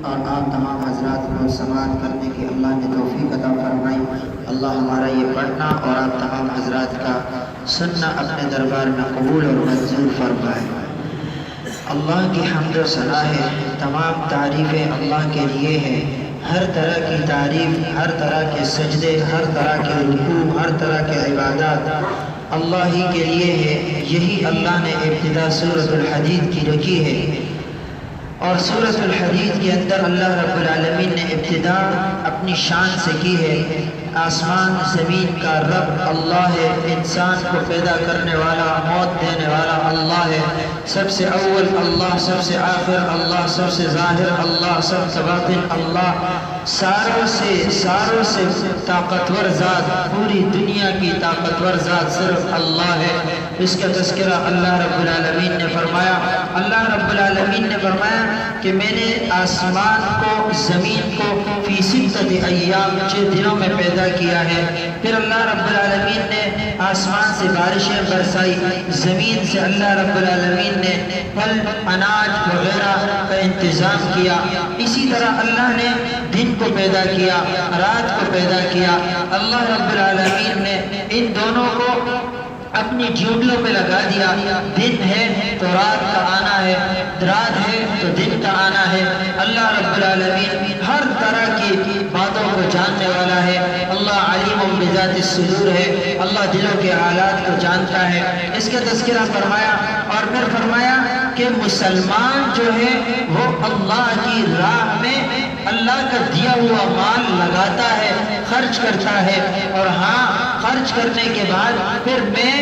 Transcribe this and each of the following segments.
اور آپ تمام حضرات کو سماعت کرنے کی اللہ نے توفیق عطا فرمائی۔ اللہ ہمارا یہ پڑھنا اور آپ تمام حضرات کا سننا اپنے دربار میں قبول اور منظور فرمائے۔ اللہ کی حمد و ثنا ہے، تمام تعریفیں اللہ کے لیے ہے۔ ہر طرح کی تعریف، ہر طرح کے سجدے، ہر طرح کے رکوع، ہر طرح کے عبادات اللہ ہی کے لیے ہے۔ یہی اللہ نے ابتدا سورۃ الحدید کی رکھی ہے، اور سورۃ الحدید کے اندر اللہ رب العالمین نے ابتدا اپنی شان سے کی ہے۔ آسمان زمین کا رب اللہ ہے، انسان کو پیدا کرنے والا، موت دینے والا اللہ ہے۔ سب سے اول اللہ، سب سے آخر اللہ، سب سے ظاہر اللہ، سب سے باطن اللہ، ساروں سے طاقتور ذات، پوری دنیا کی طاقتور ذات صرف اللہ ہے۔ اس کا تذکرہ اللہ رب العالمین نے فرمایا۔ اللہ رب العالمین نے فرمایا کہ میں نے آسمان کو، زمین کو فی ستۃ ایام 6 دنوں میں پیدا کیا ہے۔ پھر اللہ رب العالمین نے آسمان سے بارشیں برسائی، زمین سے اللہ رب العالمین نے پھل، اناج وغیرہ کا انتظام کیا۔ اسی طرح اللہ نے دن کو پیدا کیا، رات کو پیدا کیا۔ اللہ رب العالمین نے ان دونوں کو اپنی جوڑیوں پہ لگا دیا۔ دن ہے تو رات کا آنا ہے، رات ہے تو دن کا آنا ہے۔ اللہ رب العالمین ہر طرح کی باتوں کو جاننے والا ہے۔ اللہ علیم بذات الصدور ہے، اللہ دلوں کے حالات کو جانتا ہے۔ اس کا تذکرہ فرمایا، اور پھر فرمایا کہ مسلمان جو ہے وہ اللہ کی راہ میں اللہ کا دیا ہوا مال لگاتا ہے، خرچ کرتا ہے، اور ہاں خرچ کرنے کے بعد پھر میں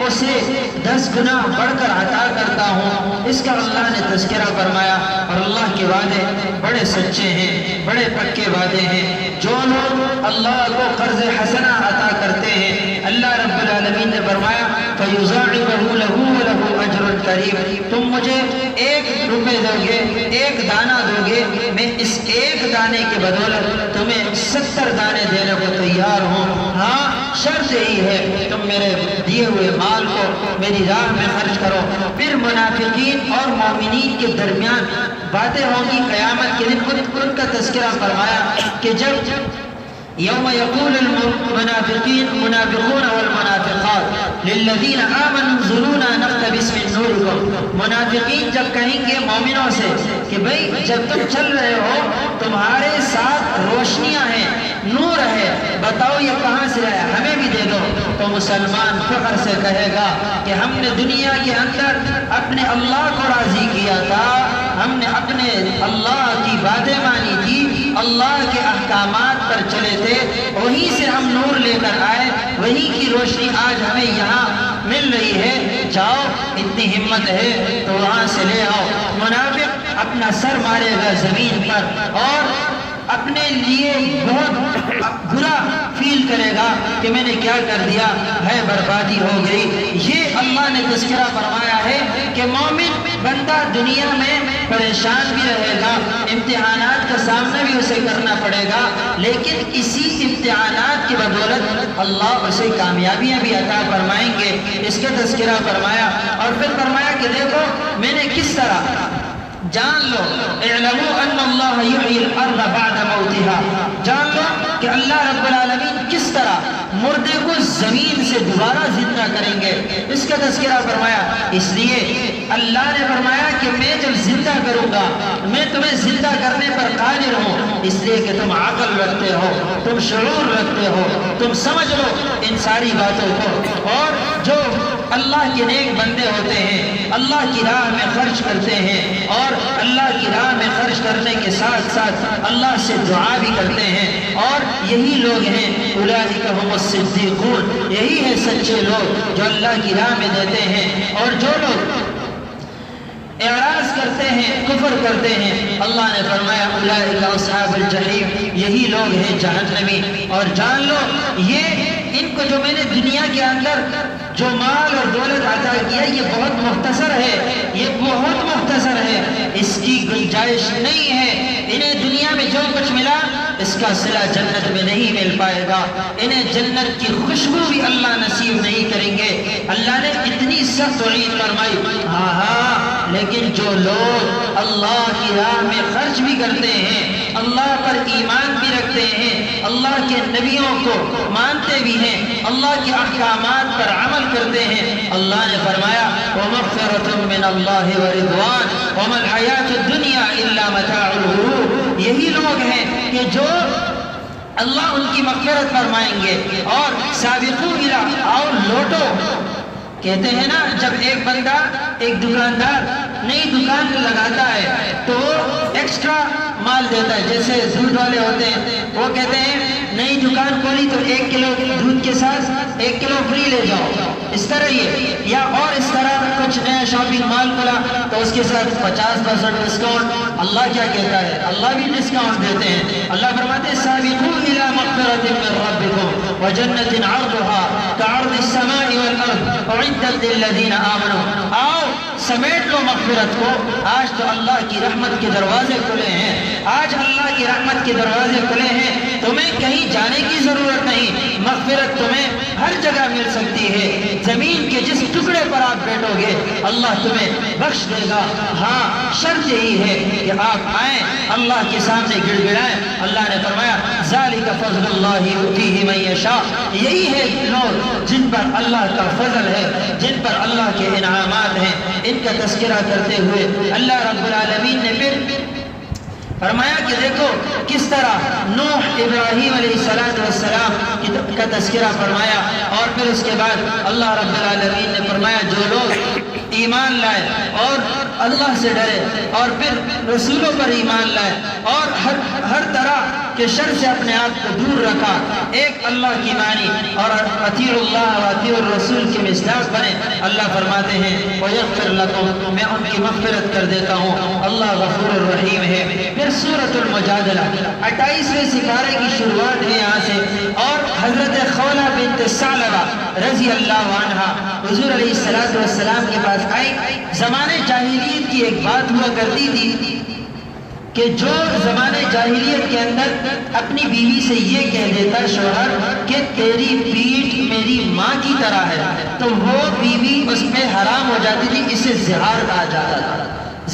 اسے 10 گنا بڑھ کر عطا کرتا ہوں۔ اس کا اللہ نے تذکرہ فرمایا، اور اللہ کے وعدے بڑے سچے ہیں، بڑے پکے وعدے ہیں۔ جو لوگ اللہ کو قرض حسنہ عطا کرتے ہیں، اللہ رب العالمین نے فرمایا فَيُضَاعِفُهُ لَهُ وَلَهُ أَجْرٌ كَرِيمٌ، تم مجھے 1 روپے دو گے، 1 دانہ دو گے، میں اس 1 دانے کی بدولت تمہیں 70 دانے دینے کو تیار ہوں۔ ہاں شرط یہی ہے تم میرے دیے ہوئے مال کو میری راہ میں خرچ کرو۔ پھر منافقین اور مومنین کے درمیان باتیں ہوں گی قیامت کے دن۔ ان کا تذکرہ فرمایا کہ جب یوم یقول المنافقین منافقون والمنافقات للذین آمنوا انظرونا نقتبس من نورکم، منافقین جب کہیں گے مومنوں سے کہ بھئی جب تم چل رہے ہو تمہارے ساتھ روشنیاں ہیں، نور ہے، بتاؤ یہ کہاں سے ہے، ہمیں بھی دے دو۔ تو مسلمان فخر سے کہے گا کہ ہم نے دنیا کے اندر اپنے اللہ کو راضی کیا تھا، ہم نے اپنے اللہ کی باتیں مانی تھی، اللہ کے احکامات پر چلے تھے، وہیں سے ہم نور لے کر آئے، وہی کی روشنی آج ہمیں یہاں مل رہی ہے، جاؤ اتنی ہمت ہے تو وہاں سے لے آؤ۔ منافق اپنا سر مارے گا زمین پر اور اپنے لیے بہت برا فیل کرے گا کہ میں نے کیا کر دیا ہے، بربادی ہو گئی۔ یہ اللہ نے تذکرہ فرمایا ہے کہ مومن بندہ دنیا میں پریشان بھی رہے گا، امتحانات کا سامنا بھی اسے کرنا پڑے گا، لیکن اسی امتحانات کی بدولت اللہ اسے کامیابیاں بھی عطا فرمائیں گے۔ اس کا تذکرہ فرمایا، اور پھر فرمایا کہ دیکھو میں نے کس طرح، جان لو اعلموا ان اللہ یحیی الارض بعد موتها، جان لو کہ اللہ رب العالمین کس طرح مردے کو زمین سے دوبارہ زندہ کریں گے۔ اس کا تذکرہ فرمایا، اس لیے اللہ نے فرمایا کہ میں جب زندہ کروں گا میں تمہیں زندہ کرنے پر قادر ہوں، اس لیے کہ تم عقل رکھتے ہو، تم شعور رکھتے ہو، تم سمجھ لو ان ساری باتوں کو۔ اور جو اللہ کے نیک بندے ہوتے ہیں، اللہ کی راہ میں خرچ کرتے ہیں، اور اللہ کی راہ میں خرچ کرنے کے ساتھ ساتھ اللہ سے دعا بھی کرتے ہیں، اور یہی لوگ ہیں اولئک هم الصدیقون، یہی ہے سچے لوگ جو اللہ کی راہ میں دیتے ہیں۔ اور جو لوگ اعراض کرتے ہیں، کفر کرتے ہیں، اللہ نے فرمایا اولئک اصحاب الجحیم، یہی لوگ ہیں جہنمی۔ اور جان لو یہ ان کو جو میں نے دنیا کے اندر جو مال اور دولت عطا کیا یہ بہت مختصر ہے، یہ بہت مختصر ہے، اس کی گنجائش نہیں ہے۔ انہیں دنیا میں جو کچھ ملا اس کا صلہ جنت میں نہیں مل پائے گا، انہیں جنت کی خوشبو بھی اللہ نصیب نہیں کریں گے۔ اللہ نے اتنی سخت وعید فرمائی۔ ہاں لیکن جو لوگ اللہ کی راہ میں خرچ بھی کرتے ہیں، اللہ پر ایمان بھی رکھتے ہیں، اللہ کے نبیوں کو مانتے بھی ہیں، اللہ کے احکامات پر عمل کرتے ہیں، اللہ نے فرمایا وَمَغْفِرَةٌ مِّنَ اللَّهِ وَرِضْوَانٌ وَمَا الْحَيَاةُ الدُّنْيَا إِلَّا مَتَاعُ الْغُرُورِ۔ یہی لوگ ہیں کہ جو اللہ ان کی مغفرت فرمائیں گے۔ اور سابقوا الی، آؤ لوٹو، کہتے ہیں نا جب ایک بندہ ایک دکاندار نئی دکان لگاتا ہے تو وہ ایکسٹرا مال دیتا ہے، جیسے دودھ والے ہوتے ہیں وہ کہتے ہیں نئی دکان کھولی تو 1 کلو دودھ کے ساتھ 1 کلو فری لے جاؤ، اس طرح یہ، یا اور اس طرح کچھ نیا شاپنگ مال کھولا تو اس کے ساتھ 50% ڈسکاؤنٹ۔ اللہ کیا کہتا ہے؟ اللہ بھی ڈسکاؤنٹ دیتے ہیں۔ اللہ فرماتے ہیں سابقوا الی مغفرۃ من ربکم وجنۃ عرضها كعرض السماء والارض اعدت للذین آمنوا۔ آؤ سمیٹ لو مغفرت کو، آج تو اللہ کی رحمت کے دروازے کھلے ہیں، آج اللہ کی رحمت کے دروازے کھلے ہیں، تمہیں کہیں جانے کی ضرورت نہیں، مغفرت تمہیں ہر جگہ مل سکتی ہے۔ زمین کے جس ٹکڑے پر آپ بیٹھو گے اللہ تمہیں بخش دے گا۔ ہاں شرط یہی ہے کہ آپ آئیں اللہ کے سامنے گڑ گڑائیں۔ اللہ نے فرمایا ذالک فضل اللہ یؤتیہ من یشاء، یہی ہے لوگ جن پر اللہ کا فضل ہے، جن پر اللہ کے انعامات ہیں۔ ان کا تذکرہ کرتے ہوئے اللہ رب العالمین نے پھر فرمایا کہ دیکھو کس طرح نوح ابراہیم علیہ السلام کا تذکرہ فرمایا، اور پھر اس کے بعد اللہ رب العالمین نے فرمایا جو لوگ ایمان لائے اور اللہ سے ڈرے اور پھر رسولوں پر ایمان لائے اور ہر طرح کے شر سے اپنے آپ کو دور رکھا، ایک اللہ کی مانی اور اطیعوا اللہ و اطیعوا الرسول کے مصداق بنے، اللہ فرماتے ہیں وَيَغْفِرْ لَكُمْ، میں ان کی مغفرت کر دیتا ہوں، اللہ غفور الرحیم ہے۔ پھر سورۃ المجادلہ 28ویں سپارے کی شروعات ہے یہاں سے، اور حضرت خولہ بنت ثعلبہ رضی اللہ عنہا حضور علیہ السلام کے پاس آئی۔ زمانے جاہلیت کی ایک بات ہوا کرتی تھی کہ جو زمانے جاہلیت کے اندر اپنی بیوی سے یہ کہہ دیتا شوہر کہ تیری پیٹھ میری ماں کی طرح ہے تو وہ بیوی اس پہ حرام ہو جاتی تھی، اسے زہار کہا جاتا تھا،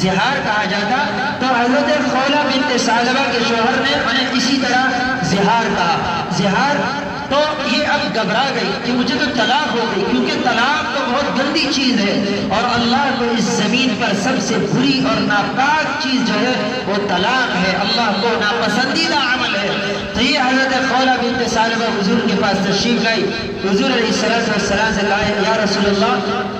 زہار کہا جاتا۔ تو حضرت خولہ بنت ثعلبہ کے شوہر نے انہیں اسی طرح زہار کہا، زہار۔ تو یہ اب گھبرا گئی کہ مجھے تو طلاق ہو گئی، کیونکہ طلاق تو بہت گندی چیز ہے اور اللہ کو اس زمین پر سب سے بری اور ناپاک چیز جو ہے وہ طلاق ہے، اللہ کو ناپسندیدہ عمل ہے۔ تو یہ حضرت خولہ بنت ثعلبہ حضور کے پاس تشریف لائی، حضور علیہ السلام سے کہا یا رسول اللہ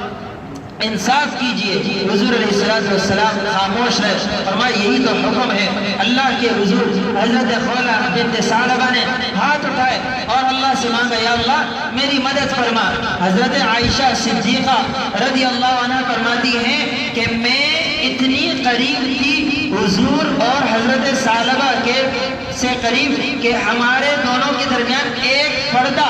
انصاف کیجئے۔ حضور علیہ السلام خاموش رہے، فرمایا یہی تو حکم ہے اللہ کے حضور۔ حضرت خولہ بنت ثعلبہ نے ہاتھ اٹھائے اور اللہ سے مانگا یا اللہ میری مدد فرما۔ حضرت عائشہ صدیقہ رضی اللہ عنہ فرماتی ہیں کہ میں اتنی قریب تھی حضور اور حضرت ثعلبہ کے سے قریب کہ ہمارے دونوں کے درمیان ایک پردہ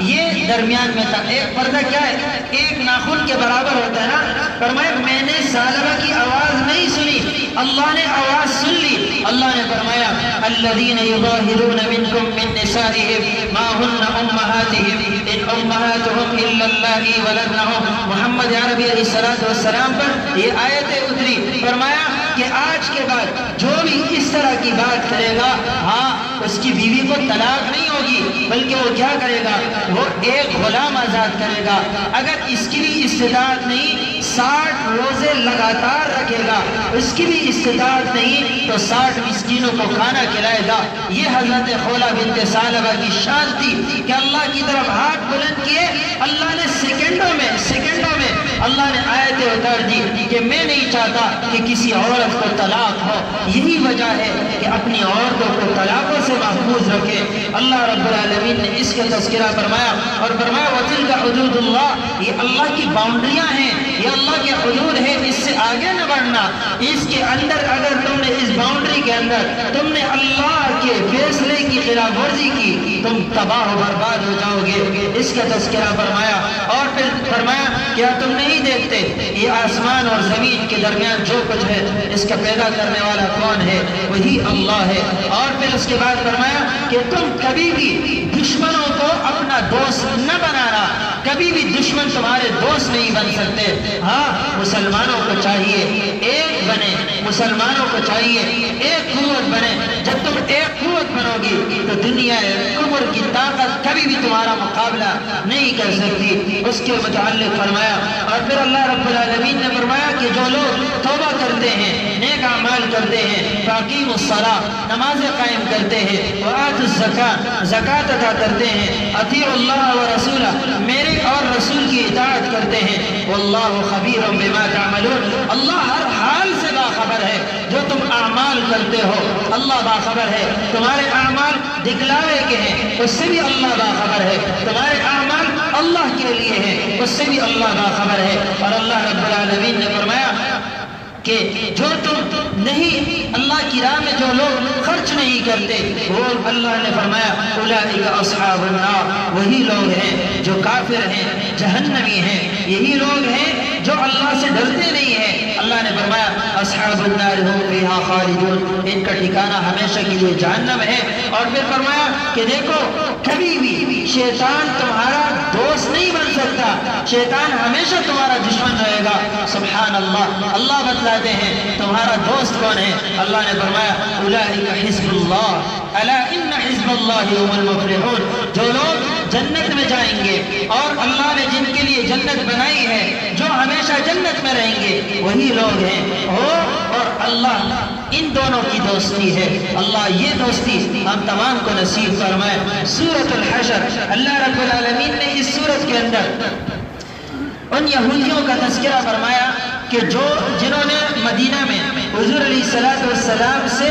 یہ درمیان میں تھا۔ ایک پردہ کیا ہے؟ ایک ناخن کے برابر ہوتا ہے نا۔ فرمایا میں نے ثعلبہ کی آواز نہیں سنی، اللہ نے آواز سن لی۔ اللہ نے فرمایا الذین یظاہرون منکم من نسائہم ما ہن امہاتہم ان امہاتہم الا اللہ ولدنہم۔ محمد عربی علیہ السلام پر یہ آیتیں اتری، فرمایا کہ آج کے بعد جو بھی اس طرح کی بات کرے گا ہاں اس کی بیوی کو طلاق نہیں ہوگی، بلکہ وہ کیا کرے گا؟ وہ ایک غلام آزاد کرے گا۔ اگر اس کی بھی استطاعت نہیں 60 روزے لگاتار رکھے گا، اس کی بھی استطاعت نہیں تو 60 مسکینوں کو کھانا کھلائے گا۔ یہ حضرت خولہ بنت ثعلبہ کی شان تھی کہ اللہ کی طرف ہاتھ بلند کیے، اللہ نے سیکنڈوں میں اللہ نے آیتیں اتار دی کہ میں نہیں چاہتا کہ کسی عورت کو طلاق ہو۔ یہی وجہ ہے کہ اپنی عورتوں کو طلاقوں سے محفوظ رکھے۔ اللہ رب العالمین نے اس کا تذکرہ فرمایا اور فرمایا وَتِلْكَ حُدُودُ اللَّهِ، یہ اللہ کی باؤنڈریاں ہیں، یہ اللہ کے حدود ہیں، اس سے آگے نہ بڑھنا۔ اس کے اندر اگر تم نے اس باؤنڈری کے اندر تم نے اللہ کے فیصلے کی خلاف ورزی کی، تم تباہ و برباد ہو جاؤ گے۔ اس کا تذکرہ فرمایا اور پھر فرمایا کیا تم نہیں دیکھتے یہ آسمان اور زمین کے درمیان جو کچھ ہے اس کا پیدا کرنے والا کون ہے؟ وہی اللہ ہے۔ اور پھر اس کے بعد فرمایا کہ تم کبھی بھی دشمنوں کو اپنا دوست نہ بنانا، کبھی بھی دشمن تمہارے دوست نہیں بن سکتے۔ ہاں مسلمانوں کو چاہیے ایک بنے، مسلمانوں کو چاہیے ایک قوت بنے۔ جب تم ایک قوت بنو گی تو دنیا کفر کی طاقت کبھی بھی تمہارا مقابلہ نہیں کر سکتی۔ اس کے متعلق فرمایا اور پھر اللہ رب العالمین نے فرمایا کہ جو لوگ توبہ کرتے ہیں، نیک اعمال کرتے ہیں، فاقیم الصلاۃ نمازیں قائم کرتے ہیں، وآتوا الزکاۃ زکوٰۃ ادا کرتے ہیں، اطیعوا اللہ و رسولہ میرے اور رسول کی اطاعت کرتے ہیں، واللہ خبیر بما تعملون اللہ ہر حال سے باخبر ہے۔ جو تم اعمال کرتے ہو اللہ باخبر ہے۔ تمہارے اعمال دکھلاوے کے ہیں اس سے بھی اللہ باخبر ہے، تمہارے اعمال اللہ کے لیے ہیں اس سے بھی اللہ باخبر ہے۔ اور اللہ رب العالمین نے فرمایا کہ جو تم نہیں اللہ کی راہ میں جو لوگ خرچ نہیں کرتے وہ اللہ نے فرمایا اولئک اصحاب النار وہی لوگ ہیں جو کافر ہیں، جہنمی ہیں، یہی لوگ ہیں جو اللہ سے ڈرتے نہیں ہیں۔ اللہ نے فرمایا اصحاب النار هم فیہا خالدون ان کا ٹھکانہ ہمیشہ کے لیے جہنم ہے۔ اور پھر فرمایا کہ دیکھو کبھی بھی شیطان تمہارا دوست نہیں بن سکتا، شیطان ہمیشہ تمہارا دشمن رہے گا۔ سبحان اللہ، اللہ بتلاتے ہیں تمہارا دوست کون ہے۔ اللہ نے فرمایا اولئک حزب اللہ الا ان حزب اللہ هم المفلحون جو لوگ جنت میں جائیں گے اور اللہ نے جن کے لیے جنت بنائی ہے، جو ہمیشہ جنت میں رہیں گے وہی لوگ ہیں اور اللہ ان دونوں کی دوستی ہے۔ اللہ یہ دوستی ہم تمام کو نصیب فرمائے۔ سورۃ الحشر اللہ رب العالمین نے اس سورت کے اندر ان یہودیوں کا تذکرہ فرمایا کہ جنہوں نے مدینہ میں حضور علیہ السلام سے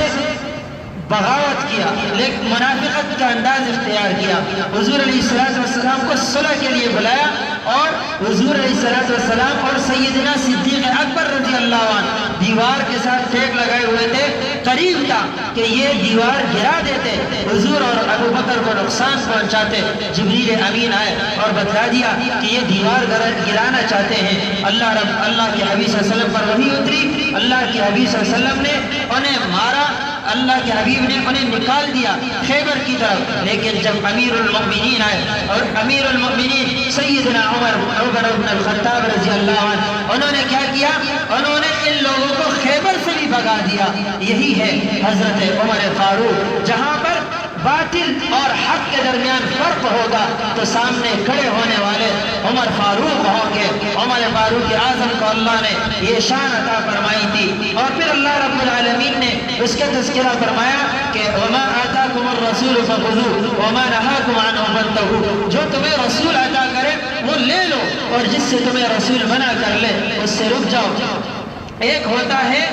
بغاوت کیا، لیکن منافقت کا انداز اختیار کیا۔ حضور علیہ السلام کو صلح کے لیے بلایا اور حضور علیہ السلام اور سیدنا صدیق اکبر رضی اللہ عنہ دیوار کے ساتھ ٹیک لگائے ہوئے تھے، قریب تھا کہ یہ دیوار گرا دیتے، حضور اور ابو بکر کو نقصان پہنچاتے۔ جبریل امین آئے اور بتا دیا کہ یہ دیوار گرانا چاہتے ہیں۔ اللہ کے حبیب صلی اللہ علیہ وسلم پر وحی اتری، اللہ کے حبیب صلی اللہ علیہ وسلم نے انہیں مارا، اللہ کے حبیب نے انہیں نکال دیا خیبر کی طرف۔ لیکن جب امیر المؤمنین آئے اور امیر المؤمنین سیدنا عمر بن الخطاب رضی اللہ عنہ انہوں نے کیا کیا؟ انہوں نے ان لوگوں کو خیبر سے بھی بھگا دیا۔ یہی ہے حضرت عمر فاروق، جہاں پر باطل اور حق کے درمیان فرق ہوگا تو سامنے کھڑے ہونے والے عمر فاروق ہوں گے۔ عمر فاروق اعظم کو اللہ نے یہ شان عطا فرمائی تھی۔ اور پھر اللہ رب العالمین نے اس کا تذکرہ فرمایا کہ وما آتاکم الرسول فخذوه وما نهاکم عنه فانتهوا جو تمہیں رسول عطا کرے وہ لے لو اور جس سے تمہیں رسول منع کر لے اس سے رک جاؤ۔ ایک ہوتا ہے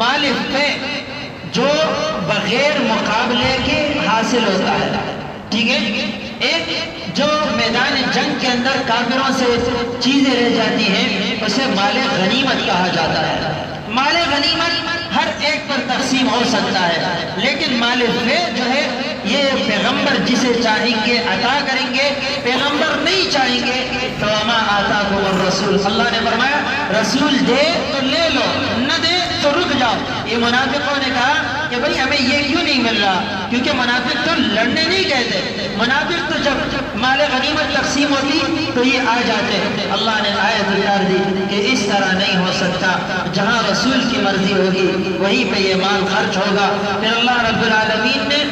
مال فے جو بغیر مقابلے کے حاصل ہوتا ہے، ٹھیک ہے؟ ایک جو میدان جنگ کے اندر کافروں سے چیزیں رہ جاتی ہیں اسے مال غنیمت کہا جاتا ہے۔ مال غنیمت ہر ایک پر تقسیم ہو سکتا ہے، لیکن مال فے جو ہے یہ پیغمبر جسے چاہیں گے عطا کریں گے، پیغمبر نہیں چاہیں گے تو وما آتاکم الرسول اللہ نے فرمایا رسول دے تو لے لو، نہ دے تو رک جاؤ۔ یہ منافقوں نے کہا کہ بھئی ہمیں یہ کیوں نہیں مل رہا، کیونکہ منافق تو لڑنے نہیں کہتے، منافق تو جب مال غنیمت تقسیم ہوتی تو یہ آ جاتے۔ اللہ نے آیت اتار دی کہ اس طرح نہیں ہو سکتا، جہاں رسول کی مرضی ہوگی وہیں پہ یہ مال خرچ ہوگا۔ پھر اللہ رب العالمین نے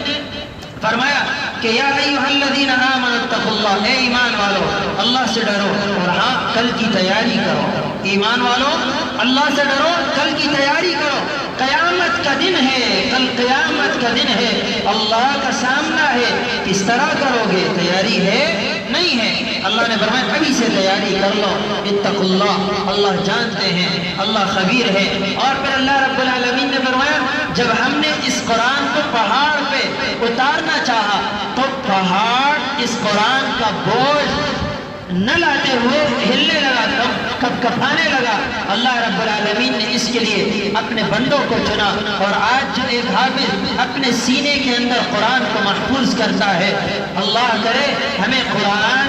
فرمایا کہ یا ایھا الذین آمنوا اتقوا اللہ، اے ایمان والو اللہ سے ڈرو اور ہاں کل کی تیاری کرو۔ ایمان والو اللہ سے ڈرو، کل کی تیاری کرو، قیامت کا دن ہے، کل قیامت کا دن ہے، اللہ کا سامنا ہے، کس طرح کرو گے؟ تیاری ہے نہیں ہے؟ اللہ نے فرمایا ابھی سے تیاری کر لو۔ اتقوا اللہ، اللہ جانتے ہیں، اللہ خبیر ہے۔ اور پھر اللہ رب العالمین نے فرمایا جب ہم نے اس قرآن کو پہاڑ پہ اتارنا چاہا تو پہاڑ اس قرآن کا بوجھ نہ لاتے ہوئے ہلنے لگا، کب کپانے لگا۔ اللہ رب العالمین نے اس کے لیے اپنے بندوں کو چنا، اور آج جو ایک حافظ اپنے سینے کے اندر قرآن کو محفوظ کرتا ہے، اللہ کرے ہمیں قرآن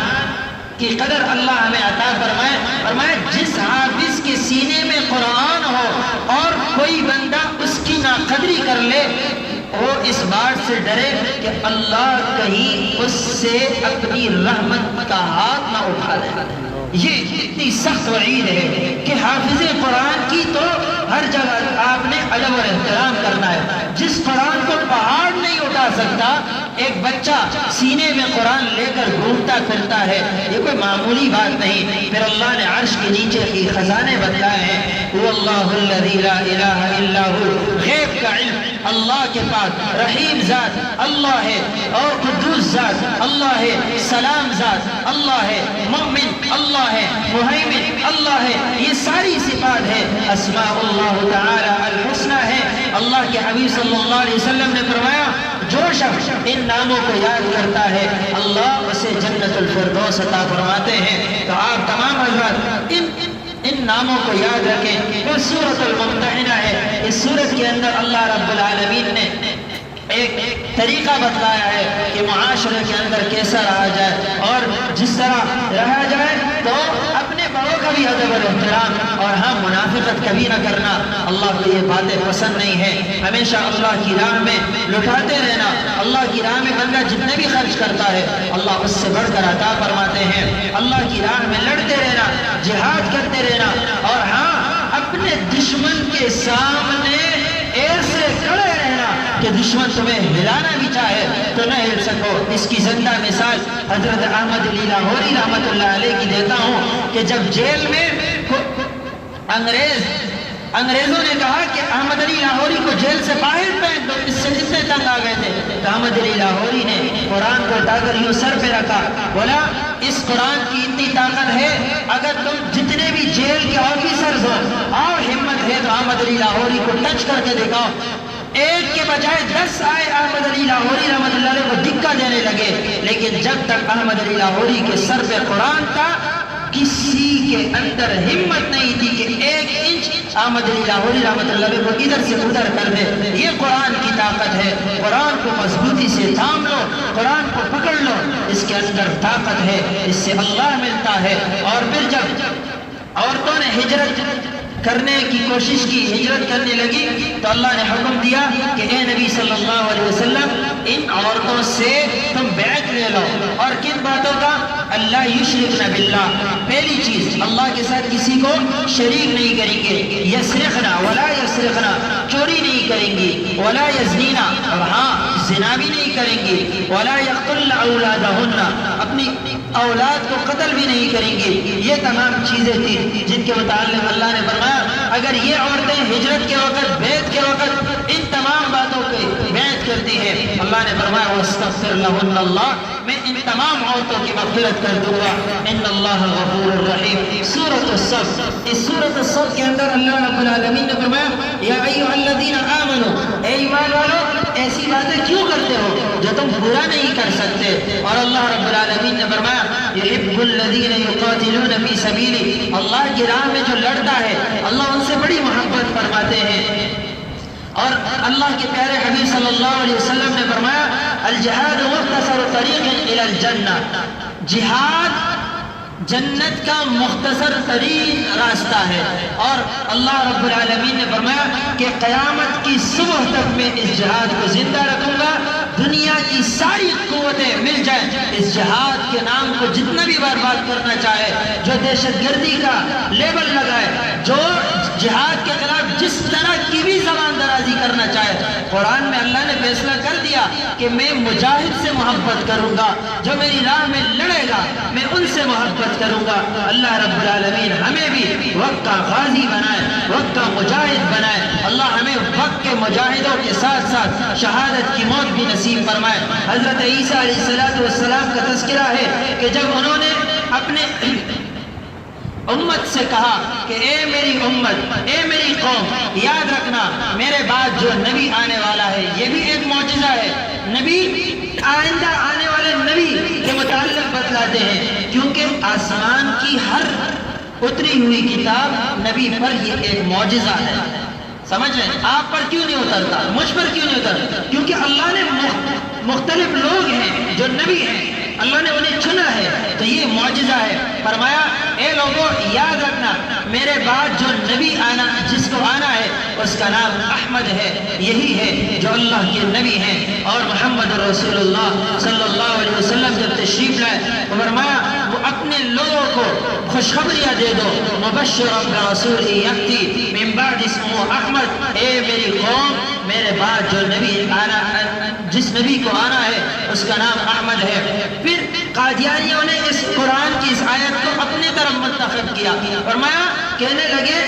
کی قدر اللہ ہمیں عطا فرمائے۔ فرمائے جس حافظ کے سینے میں قرآن ہو اور کوئی بندہ اس کی ناقدری کر لے، وہ اس بات سے ڈرے کہ اللہ کہیں اس سے اپنی رحمت کا ہاتھ نہ اٹھا لے۔ یہ اتنی سخت وعید ہے کہ حافظ قرآن کی تو ہر جگہ آپ نے ادب اور احترام کرنا ہے۔ جس قرآن کو پہاڑ نہیں اٹھا سکتا، ایک بچہ سینے میں قرآن لے کر گھومتا پھرتا ہے، یہ کوئی معمولی بات نہیں۔ پھر اللہ نے عرش کے نیچے کی خزانے بتائے ہیں، وہ اللہ الذی لا الہ الا ہو، غیب کا علم اللہ کے پاس، رحیم ذات اللہ ہے، اور قدوس ذات اللہ ہے، سلام ذات اللہ ہے، مومن اللہ ہے، مہیمن اللہ ہے۔ یہ ساری صفات ہے، اسماء اللہ تعالی الحسنى ہے۔ اللہ کے حبیب صلی اللہ علیہ وسلم نے فرمایا جو شخص ان ناموں کو یاد کرتا ہے اللہ اسے جنت الفردوس عطا فرماتے ہیں۔ تو آپ تمام حضرات ان ناموں کو یاد رکھیں۔ وہ سورۃ الممتحنہ ہے، اس سورت کے اندر اللہ رب العالمین نے ایک طریقہ بتلایا ہے کہ معاشرے کے اندر کیسا رہا جائے، اور جس طرح رہا جائے تو اپنے بڑوں کا بھی ادب اور احترام، اور ہاں منافقت کبھی نہ کرنا۔ اللہ کو یہ باتیں پسند نہیں ہیں۔ ہمیشہ اللہ کی راہ میں لٹاتے رہنا۔ اللہ کی راہ میں بندہ جتنے بھی خرچ کرتا ہے اللہ اس سے بڑھ کر عطا فرماتے ہیں۔ اللہ کی راہ میں لڑتے رہنا، جہاد کرتے رہنا، اور ہاں اپنے دشمن کے سامنے ایسے کھڑے رہنا کہ دشمن تمہیں ہلانا بھی چاہے تو نہ ہل سکو۔ اس کی زندہ مثال حضرت احمد علی لاہوری رحمۃ اللہ علیہ کی دیتا ہوں کہ جب جیل میں انگریزوں نے کہا کہ احمد علی لاہوری کو جیل سے باہر پھینک دو، اس سے اتنے تنگ آ گئے تھے، تو احمد علی لاہوری نے قرآن کو اٹھا کر یوں سر پہ رکھا، بولا اس قرآن کی اتنی طاقت ہے، اگر تم جتنے بھی جیل کے آفیسرز ہو اور ہمت ہے تو احمد علی لاہوری کو ٹچ کر کے دکھاؤ۔ ایک کے بجائے 10 آئے احمد علی لاہوری رحمۃ اللہ علیہ کو دھکا دینے لگے، لیکن جب تک احمد علی لاہوری کے سر پہ قرآن تھا کسی کے اندر ہمت نہیں تھی کہ 1 انچ احمد علی لاہوری رحمۃ اللہ علیہ کو ادھر سے ادھر کر دے۔ یہ قرآن کی طاقت ہے، قرآن کو مضبوطی سے تھام لو، قرآن کو پکڑ لو، اس کے اندر طاقت ہے، اس سے اللہ ملتا ہے۔ اور پھر جب عورتوں نے ہجرت کرنے کی کوشش کی، ہجرت کرنے لگی، تو اللہ نے حکم دیا کہ اے نبی صلی اللہ علیہ وسلم ان عورتوں سے تم بیعت لے لو، اور کن باتوں کا؟ اللہ یشرکن باللہ، پہلی چیز اللہ کے ساتھ کسی کو شریک نہیں کریں گے، یسرقنا ولا یسرقنا، چوری نہیں کریں گی، ولا یزنینا، اور ہاں زنا بھی نہیں کریں گی، ولا یقتلن اولادہن، اپنی اولاد کو قتل بھی نہیں کریں گی۔ یہ تمام چیزیں تھیں جن کے متعلق اللہ نے فرمایا اگر یہ عورتیں ہجرت کے وقت، بیعت کے وقت ان تمام باتوں کی بیعت کرتی ہیں، اللہ نے فرمایا واستغفر لہن اللہ، میں ان تمام عورتوں کی مغفرت کر دوں گا، ان اللہ غفور الرحیم۔ سورۃ الصف، اس سورۃ الصف کے اندر اللہ رب العالمین نے فرمایا یا ایھا الذین آمنوا، اے ایمان والو ایسی باتیں کیوں کرتے ہو جو تم پورا نہیں کر سکتے؟ اور اللہ رب العالمین نے فرمایا یحب الذین یقاتلون فی سبیلہ، اللہ کی راہ میں جو لڑتا ہے اللہ ان سے بڑی محبت فرماتے ہیں۔ اور اللہ کے پیارے حبیب صلی اللہ علیہ وسلم نے فرمایا الجہاد مختصر طریق الی الجنہ، جہاد جنت کا مختصر ترین راستہ ہے۔ اور اللہ رب العالمین نے فرمایا کہ قیامت کی صبح تک میں اس جہاد کو زندہ رکھوں گا، دنیا کی ساری قوتیں مل جائیں اس جہاد کے نام کو جتنا بھی برباد کرنا چاہے، جو دہشت گردی کا لیبل لگائے، جو جہاد کے خلاف جس طرح کی بھی زبان درازی کرنا چاہے، قرآن میں اللہ نے فیصلہ کر دیا کہ میں مجاہد سے محبت کروں گا، جو میری راہ میں لڑے گا میں ان سے محبت کروں گا۔ اللہ رب العالمین ہمیں بھی وقت کا غازی بنائے، وقت کا مجاہد بنائے، اللہ ہمیں وقت کے مجاہدوں کے ساتھ ساتھ شہادت کی موت بھی نصیب فرمائے۔ حضرت عیسیٰ علیہ السلام کا تذکرہ ہے کہ جب انہوں نے اپنے امت سے کہا کہ اے میری امت، اے میری قوم، یاد رکھنا میرے بعد جو نبی آنے والا ہے یہ بھی ایک معجزہ ہے، نبی آئندہ آنے والا والے نبی کے متعلق بتلاتے ہیں، کیونکہ آسمان کی ہر اتری ہوئی کتاب نبی پر یہ ایک معجزہ ہے. سمجھ رہے ہیں؟ آپ پر کیوں نہیں اترتا، مجھ پر کیوں نہیں اترتا؟ کیونکہ اللہ نے مختلف لوگ ہیں جو نبی ہیں، اللہ نے انہیں چنا ہے، تو یہ معجزہ ہے. فرمایا اے لوگوں یاد رکھنا میرے بعد جو نبی آنا، جس کو آنا ہے اس کا نام احمد ہے، یہی ہے جو اللہ کے نبی ہیں. اور محمد رسول اللہ صلی اللہ علیہ وسلم جب تشریف لائے تو فرمایا وہ اپنے لوگوں کو خوشخبریاں دے دو، مبشرا برسول یأتی من بعد اسمہ احمد، اے میری قوم میرے بعد جو نبی آنا، جس نبی کو آنا ہے اس کا نام احمد ہے. پھر قادیانیوں نے اس قرآن کی اس آیت کو اپنی طرف منتخب کیا. فرمایا کہنے لگے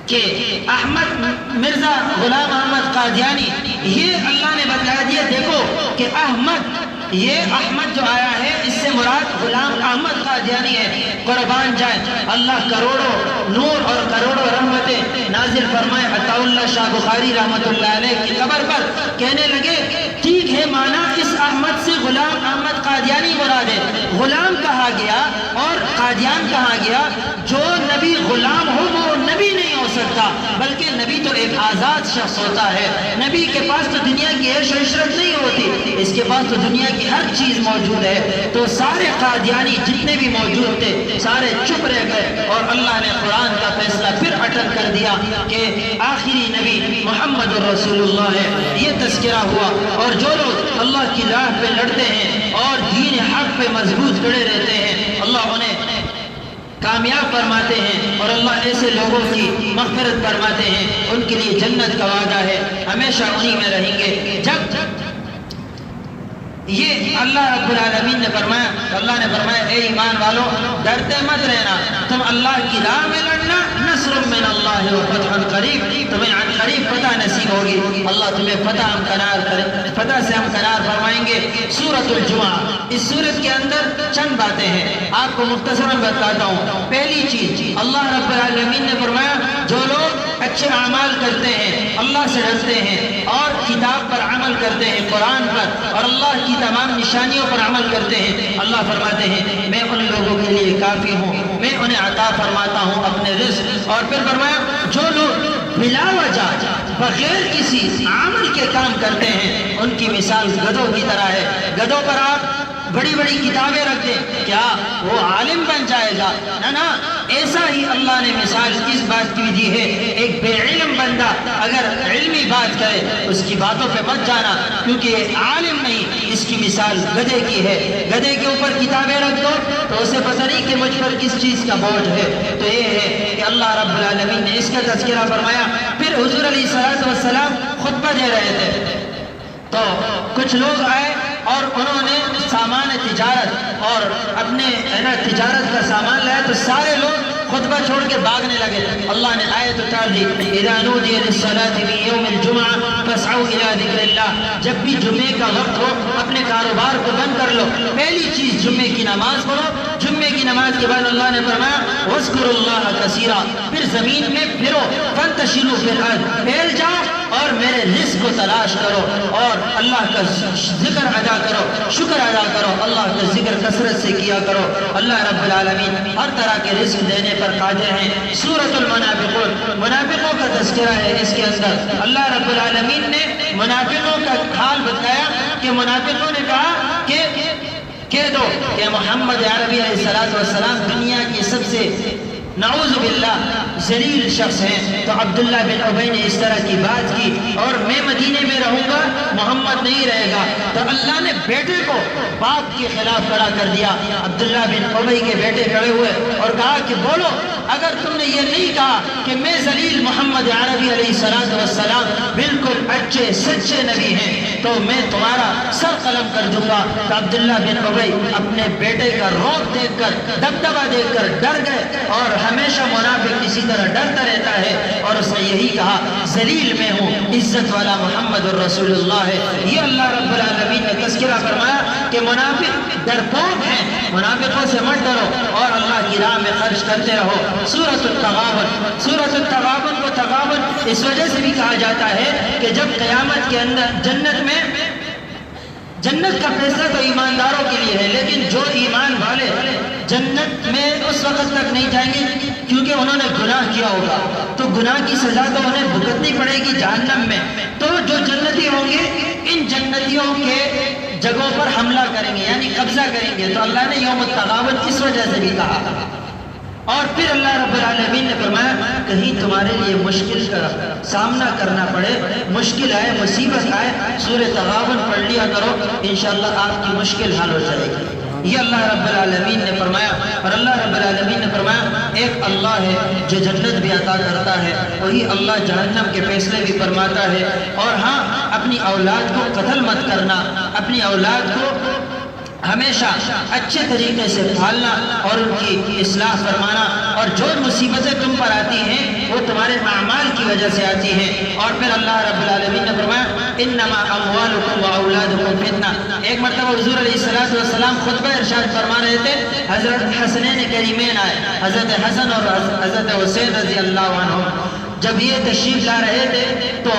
کہ احمد مرزا غلام احمد قادیانی، یہ اللہ نے بتلا دیا دیکھو کہ احمد، یہ احمد جو آیا ہے اس سے مراد غلام احمد قادیانی ہے. قربان جائیں اللہ کروڑوں نور اور کروڑوں رحمتیں نازل فرمائے عطا اللہ شاہ بخاری رحمت اللہ علیہ کی قبر پر. کہنے لگے ٹھیک ہے مانا اس احمد سے غلام احمد قادیانی مراد ہے. غلام کہا گیا اور قادیان کہا گیا. جو نبی غلام ہو وہ نبی نہیں ہو سکتا، بلکہ نبی تو ایک آزاد شخص ہوتا ہے. نبی کے پاس تو دنیا کی عیش و عشرت نہیں ہوتی، اس کے پاس تو دنیا کی ہر چیز موجود ہے. تو سارے قادیانی جتنے بھی موجود تھے سارے چپ رہ گئے، اور اللہ نے قرآن کا فیصلہ پھر اٹل کر دیا کہ آخری نبی محمد رسول اللہ ہے. یہ تذکرہ ہوا. اور جو لوگ اللہ کی راہ پہ لڑتے ہیں اور دین حق پہ مضبوط کھڑے رہتے ہیں، اللہ انہیں کامیاب فرماتے ہیں اور اللہ ایسے لوگوں کی مغفرت فرماتے ہیں. ان کے لیے جنت کا وعدہ ہے، ہمیشہ انہی میں رہیں گے. جب یہ اللہ رب العالمین نے فرمایا، اللہ نے فرمایا اے ایمان والو ڈرتے مت رہنا، تم اللہ کی راہ میں لڑنا، نصر من اللہ و فتح قریب، تمہیں عن قریب فتح نصیب ہوگی. اللہ تمہیں فتح امکنار کرے، فتح سے امکنار فرمائیں گے. سورۃ الجمعہ، اس سورت کے اندر چند باتیں ہیں، آپ کو مختصراً بتاتا ہوں. پہلی چیز اللہ رب العالمین نے فرمایا جو لوگ اچھے اعمال کرتے ہیں، اللہ سے ڈرتے ہیں اور کتاب پر عمل کرتے ہیں، قرآن پر اور اللہ کی تمام نشانیوں پر عمل کرتے ہیں، اللہ فرماتے ہیں میں ان لوگوں کے لیے کافی ہوں، میں انہیں عطا فرماتا ہوں اپنے رزق. اور پھر فرمایا جو لوگ بلا وجہ بغیر کسی عمل کے کام کرتے ہیں ان کی مثال گدھوں کی طرح ہے. گدھوں پر آپ بڑی بڑی کتابیں رکھ دیں، کیا وہ عالم بن جائے گا؟ نہ، ایسا ہی اللہ نے مثال اس بات کی دی ہے. ایک بے علم بندہ اگر علمی بات کرے اس کی باتوں پہ مت جانا، کیونکہ یہ عالم نہیں، اس کی مثال گدھے کی ہے. گدھے کے اوپر کتابیں رکھ دو تو اسے پتہ نہیں کہ مجھ پر کس چیز کا بوجھ ہے. تو یہ ہے کہ اللہ رب العالمین نے اس کا تذکرہ فرمایا. پھر حضور علیہ السلام خطبہ دے رہے تھے تو کچھ لوگ آئے اور انہوں نے سامان تجارت اور اپنے تجارت کا سامان لایا تو سارے لوگ خطبہ چھوڑ کے بھاگنے لگے. اللہ نے آیت اتار دی اذا نودی للصلاة من یوم الجمعہ فاسعوا الى ذکر اللہ. جب بھی جمعے کا وقت ہو اپنے کاروبار کو بند کر لو، پہلی چیز جمعے کی نماز پڑھو. جمعے کی نماز کے بعد اللہ نے فرمایا واذکروا اللہ کثیرا، پھر زمین میں پھرو، فانتشروا فی الارض، پھیل جاؤ اور میرے رزق کو تلاش کرو اور اللہ کا ذکر ادا کرو، شکر ادا کرو، اللہ کا ذکر کثرت سے کیا کرو. اللہ رب العالمین ہر طرح کے رزق دینے پر قادر ہیں. سورۃ المنافقون، منافقوں کا تذکرہ ہے اس کے اندر. اللہ رب العالمین نے منافقوں کا حال بتایا کہ منافقوں نے کہا کہ کہہ دو کہ محمد عربی علیہ السلام دنیا کی سب سے نعوذ باللہ ذلیل شخص ہیں. تو عبداللہ بن ابی نے اس طرح کی بات کی اور میں مدینے میں رہوں گا، محمد نہیں رہے گا. تو اللہ نے بیٹے کو باپ کے خلاف کھڑا کر دیا. عبداللہ بن ابی کے بیٹے کھڑے ہوئے اور کہا کہ بولو اگر تم نے یہ نہیں کہا کہ میں ذلیل محمد عربی علیہ السلام بالکل اچھے سچے نبی ہیں تو میں تمہارا سر قلم کر دوں گا. تو عبداللہ بن ابی اپنے بیٹے کا روب دیکھ کر، دبدبہ دیکھ کر ڈر گئے. اور ہمیشہ منافق اسی طرح ڈرتا رہتا ہے اور اس نے یہی کہا ذلیل میں ہوں، عزت والا محمد الرسول اللہ ہے. یہ اللہ رب العالمین نے تذکرہ فرمایا کہ منافق ڈرپوک ہیں، منافقوں سے مت ڈرو اور اللہ کی راہ میں خرچ کرتے رہو. سورۃ التغابن، سورۃ التغابن کو تغابن اس وجہ سے بھی کہا جاتا ہے کہ جب قیامت کے اندر جنت کا فیصلہ تو ایمانداروں کے لیے ہے، لیکن جو ایمان والے جنت میں اس وقت تک نہیں جائیں گے کیونکہ انہوں نے گناہ کیا ہوگا، تو گناہ کی سزا تو انہیں بھگتنی پڑے گی جہنم میں۔ تو جو جنتی ہوں گے ان جنتیوں کے جگہوں پر حملہ کریں گے، یعنی قبضہ کریں گے۔ تو اللہ نے یوم التغابن اس وجہ سے بھی کہا۔ اور پھر اللہ رب العالمین نے فرمایا کہیں تمہارے لیے مشکل کا سامنا کرنا پڑے، مشکل آئے، مصیبت آئے، سورہ تغابن پڑھ لیا کرو، انشاءاللہ آپ کی مشکل حل ہو جائے گی۔ یہ اللہ رب العالمین نے فرمایا۔ اور اللہ رب العالمین نے فرمایا ایک اللہ ہے جو جنت بھی عطا کرتا ہے، وہی اللہ جہنم کے فیصلے بھی فرماتا ہے۔ اور ہاں، اپنی اولاد کو قتل مت کرنا، اپنی اولاد کو ہمیشہ اچھے طریقے سے پالنا اور ان کی اصلاح فرمانا، اور جو مصیبتیں تم پر آتی ہیں وہ تمہارے اعمال کی وجہ سے آتی ہیں۔ اور پھر اللہ رب العالمین نے فرمایا انما اموالکم واولادکم فتنہ۔ ایک مرتبہ حضور علیہ السلام خطبہ ارشاد فرما رہے تھے، حضرت حسنین کریمین آئے، حضرت حسن اور حضرت حسین رضی اللہ عنہ۔ جب یہ تشریف لا رہے تھے تو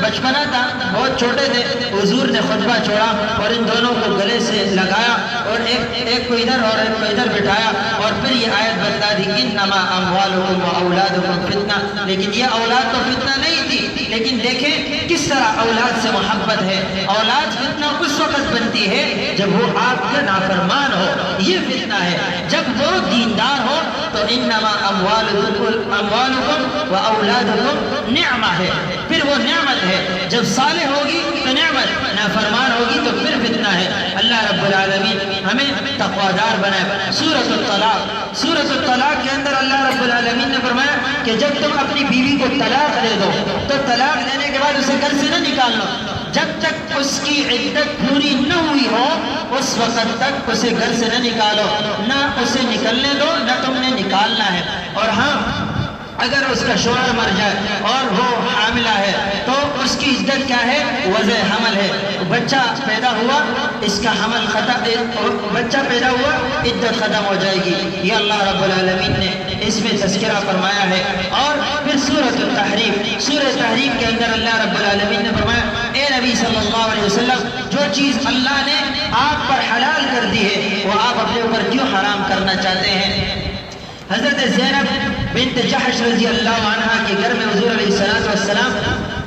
بچپنا تھا، بہت چھوٹے تھے، حضور نے خطبہ چھوڑا اور ان دونوں کو گلے سے لگایا اور ایک کو ادھر اور ایک کو ادھر بٹھایا، اور پھر یہ آیت بتا دی انما اموالکم واولادکم فتنہ۔ لیکن یہ اولاد تو فتنہ نہیں تھی، لیکن دیکھیں کس طرح اولاد سے محبت ہے۔ اولاد فتنہ اس وقت بنتی ہے جب وہ آپ کا نافرمان ہو، یہ فتنہ ہے۔ جب وہ دیندار ہو تو انما اموالکم واولادکم نعمہ ہے، پھر وہ نعمت ہے۔ جب صالح ہوگی تو نعمت، نافرمان ہوگی تو پھر فتنہ ہے۔ اللہ رب العالمین ہمیں تقوادار بنائے۔ سورۃ الطلاق کے اندر اللہ رب العالمین نے فرمایا کہ جب تم اپنی بیوی کو طلاق دے دو تو طلاق دینے کے بعد اسے گھر سے نہ نکالنا، جب تک اس کی عدت پوری نہ ہوئی ہو اس وقت تک اسے گھر سے نہ نکالو، نہ اسے نکلنے دو نہ تم نے نکالنا ہے۔ اور ہاں، اگر اس کا شوہر مر جائے اور وہ حاملہ ہے تو اس کی عدت کیا ہے؟ وضع حمل ہے۔ بچہ پیدا ہوا، اس کا حمل ختم، بچہ پیدا ہوا، عدت ختم ہو جائے گی۔ یہ اللہ رب العالمین نے اس میں تذکرہ فرمایا ہے۔ اور پھر سورۃ التحریم، سورہ تحریم کے اندر اللہ رب العالمین نے فرمایا اے نبی صلی اللہ علیہ وسلم، جو چیز اللہ نے آپ پر حلال کر دی ہے وہ آپ اپنے اوپر کیوں حرام کرنا چاہتے ہیں؟ حضرت زینب بنت جحش رضی اللہ عنہ کے گھر میں حضور علیہ السلام،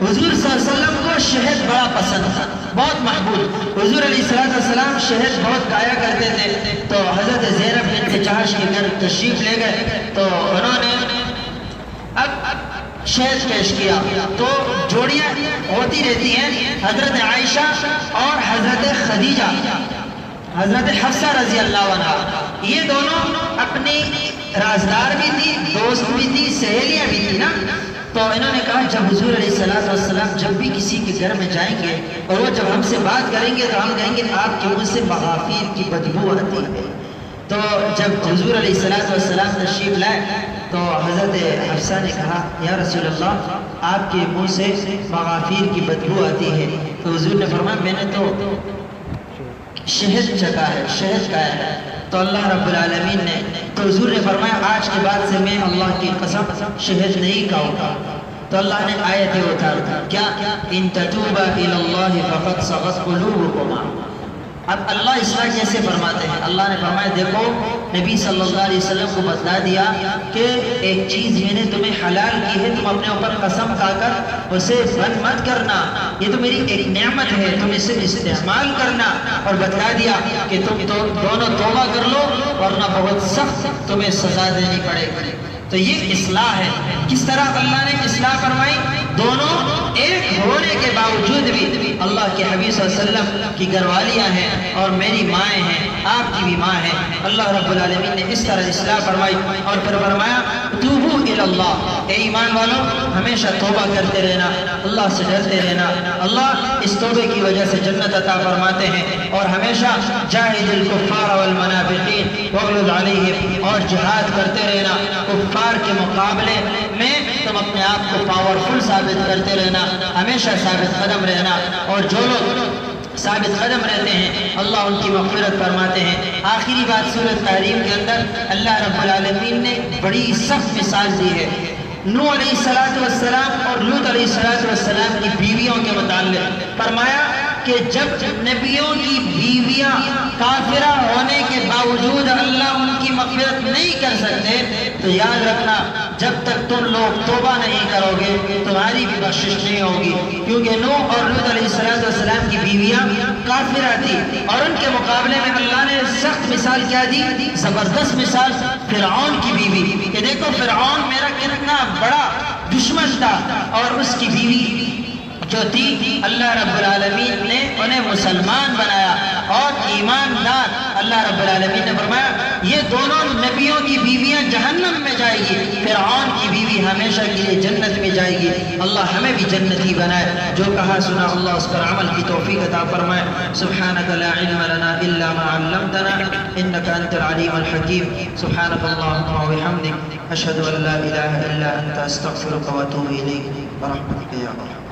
حضور صلی اللہ علیہ وسلم کو شہد بڑا پسند تھا، بہت محبوب۔ حضور علیہ السلام شہد بہت کھایا کرتے تھے، تو حضرت زینب بنت جحش کے گھر تشریف لے گئے تو انہوں نے اب شہد پیش کیا، تو جوڑیاں ہوتی رہتی ہیں، حضرت عائشہ اور حضرت خدیجہ، حضرت حفصہ رضی اللہ عنہ، یہ دونوں اپنی رازدار بھی تھی، دوست بھی تھی، سہیلیاں بھی تھی نا۔ تو انہوں نے کہا جب حضور علیہ السلام جب بھی کسی کے گھر میں جائیں گے اور وہ جب ہم سے بات کریں گے تو ہم کہیں گے آپ کے منہ سے مغافیر کی بدبو آتی ہے۔ تو جب حضور علیہ السلام تشریف لائے تو حضرت حفصہ نے کہا یا رسول اللہ آپ کے منہ سے مغافیر کی بدبو آتی ہے۔ تو حضور نے فرمایا میں نے تو شہد چکھا ہے، شہد کھایا ہے۔ تو اللہ رب العالمین نے، تو حضور نے فرمایا آج کے بعد سے میں اللہ کی قسم شہد نہیں کھاؤں گا۔ تو اللہ نے آیتیں اتار کیا ان تتوبا الی اللہ فقد صغت قلوبکما۔ اب اللہ اصلاح کیسے فرماتے ہیں؟ اللہ نے فرمایا دیکھو نبی صلی اللہ علیہ وسلم کو بتا دیا کہ ایک چیز میں نے تمہیں حلال کی ہے، تم اپنے اوپر قسم کھا کر اسے بند مت کرنا، یہ تو میری ایک نعمت ہے، تم اسے استعمال کرنا۔ اور بتا دیا کہ تم دونوں توبہ کر لو ورنہ بہت سخت تمہیں سزا دینی پڑے گی۔ تو یہ اصلاح ہے۔ کس طرح اللہ نے اصلاح فرمائی؟ دونوں ایک ہونے کے باوجود بھی اللہ کے حبیب صلی اللہ علیہ وسلم کی گھر والیاں ہیں اور میری مائیں ہیں، آپ کی بھی ماں ہے۔ اللہ رب العالمین نے اس طرح اصلاح فرمائی اور پھر فرمایا توبوا الی اللہ، اے ایمان والو ہمیشہ توبہ کرتے رہنا، اللہ سے ڈرتے رہنا۔ اللہ اس توبے کی وجہ سے جنت عطا فرماتے ہیں۔ اور ہمیشہ جاہد الکفار والمنافقین واغلظ علیہم، اور جہاد کرتے رہنا کفار کے مقابلے میں، تم اپنے آپ کو پاورفل ثابت کرتے رہنا، ہمیشہ ثابت قدم رہنا۔ اور جو لوگ ثابت قدم رہتے ہیں اللہ ان کی مغفرت فرماتے ہیں۔ آخری بات سورۃ تحریم کے اندر اللہ رب العالمین نے بڑی سخت مثال دی ہے نوح علیہ السلام اور لوط علیہ السلام کی بیویوں کے متعلق۔ فرمایا کہ جب نبیوں کی بیویاں کافرہ ہونے کے باوجود اللہ ان کی مغفرت نہیں کر سکتے، تو یاد رکھنا جب تک تم لوگ توبہ نہیں کرو گے تمہاری بھی بخشش نہیں ہوگی، کیونکہ نوح اور لوط علیہ السلام کی بیویاں کافرہ تھی، اور ان کے مقابلے میں اللہ نے سخت مثال کیا دی، زبردست مثال فرعون کی بیوی، کہ دیکھو فرعون میرا کتنا بڑا دشمن تھا، اور اس کی بیوی جو تھی اللہ رب العالمین نے انہیں مسلمان بنایا اور ایماندار۔ اللہ رب العالمین نے فرمایا یہ دونوں نبیوں کی بیویاں جہنم میں جائے گی، فرعون کی بیوی ہمیشہ کے لیے جنت میں جائے گی۔ اللہ ہمیں بھی جنتی بنائے، جو کہا سنا اللہ اس پر عمل کی توفیق عطا فرمائے۔ سبحانک لا علم لنا الا ما علمتنا انک انت العلیم الحکیم۔ سبحانک اللہم وبحمدک اشہد ان لا الہ الا انت استغفرک واتوب الیک برحمتک یا ارحم۔